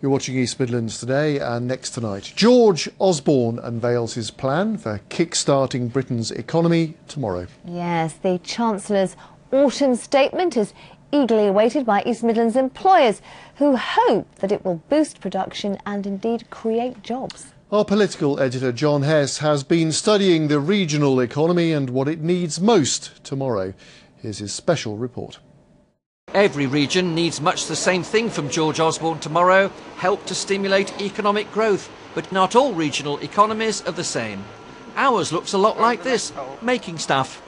You're watching East Midlands today, and next tonight, George Osborne unveils his plan for kick-starting Britain's economy tomorrow. Yes, the Chancellor's autumn statement is eagerly awaited by East Midlands employers who hope that it will boost production and indeed create jobs. Our political editor John Hess has been studying the regional economy and what it needs most tomorrow. Here's his special report. Every region needs much the same thing from George Osborne tomorrow: help to stimulate economic growth. But not all regional economies are the same. Ours looks a lot like this: making stuff.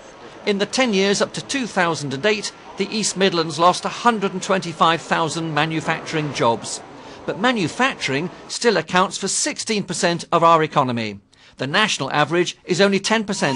In the 10 years up to 2008, the East Midlands lost 125,000 manufacturing jobs. But manufacturing still accounts for 16% of our economy. The national average is only 10%.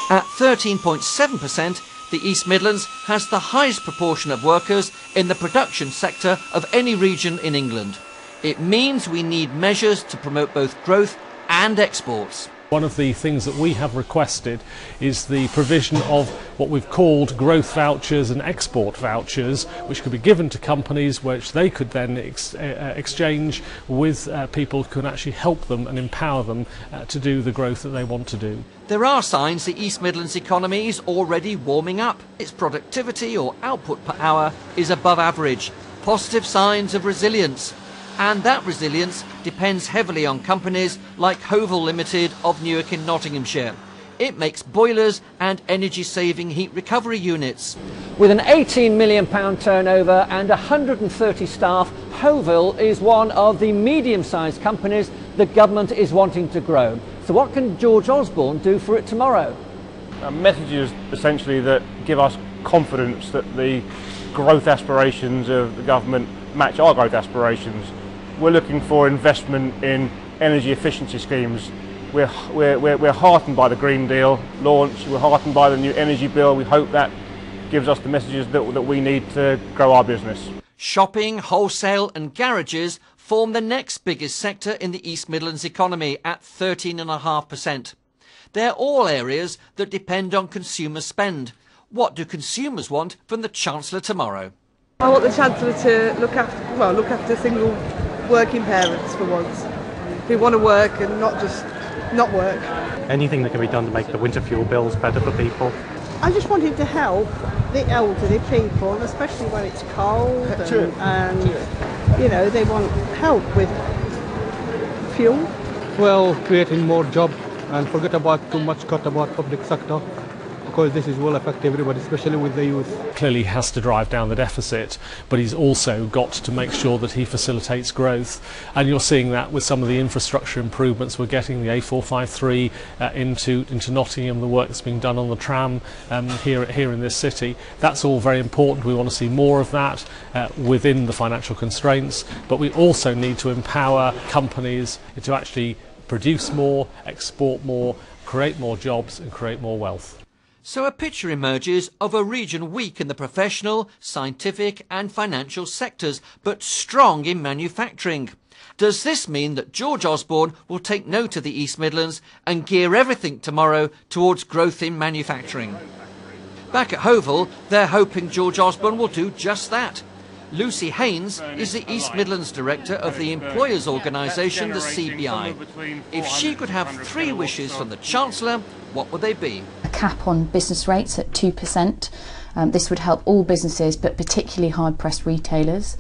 At 13.7%, the East Midlands has the highest proportion of workers in the production sector of any region in England. It means we need measures to promote both growth and exports. One of the things that we have requested is the provision of what we've called growth vouchers and export vouchers, which could be given to companies, which they could then exchange with people who can actually help them and empower them to do the growth that they want to do. There are signs the East Midlands economy is already warming up. Its productivity or output per hour is above average. Positive signs of resilience. And that resilience depends heavily on companies like Hovel Limited of Newark in Nottinghamshire. It makes boilers and energy-saving heat recovery units. With an £18 million turnover and 130 staff, Hovel is one of the medium-sized companies the government is wanting to grow. So what can George Osborne do for it tomorrow? Messages essentially that give us confidence that the growth aspirations of the government match our growth aspirations. We're looking for investment in energy efficiency schemes. We're heartened by the Green Deal launch. We're heartened by the new energy bill. We hope that gives us the messages that we need to grow our business. Shopping, wholesale and garages form the next biggest sector in the East Midlands economy at 13.5%. They're all areas that depend on consumer spend. What do consumers want from the Chancellor tomorrow? I want the Chancellor to look after single working parents for once, who want to work and not just not work. Anything that can be done to make the winter fuel bills better for people. I just wanted to help the elderly people, especially when it's cold and you know, they want help with fuel. Well, creating more jobs and forget about too much cut about public sector, because this will affect everybody, especially with the youth. Clearly has to drive down the deficit, but he's also got to make sure that he facilitates growth. And you're seeing that with some of the infrastructure improvements we're getting, the A453 into Nottingham, the work that's being done on the tram here in this city. That's all very important. We want to see more of that within the financial constraints, but we also need to empower companies to actually produce more, export more, create more jobs and create more wealth. So a picture emerges of a region weak in the professional, scientific and financial sectors, but strong in manufacturing. Does this mean that George Osborne will take note of the East Midlands and gear everything tomorrow towards growth in manufacturing? Back at Hovel, they're hoping George Osborne will do just that. Lucy Haynes is the East Midlands director of the employers' organisation, the CBI. If she could have 3 wishes from the Chancellor, what would they be? A cap on business rates at 2%. This would help all businesses, but particularly hard-pressed retailers.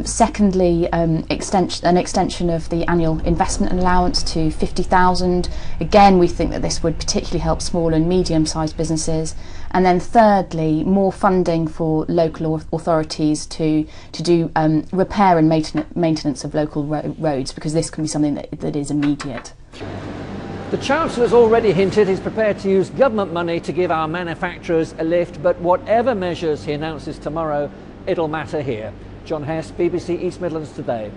Secondly, an extension of the annual investment allowance to 50,000. Again, we think that this would particularly help small and medium-sized businesses. And then thirdly, more funding for local authorities to do repair and maintenance of local roads, because this can be something that is immediate. The Chancellor's already hinted he's prepared to use government money to give our manufacturers a lift, but whatever measures he announces tomorrow, it'll matter here. John Hess, BBC East Midlands Today.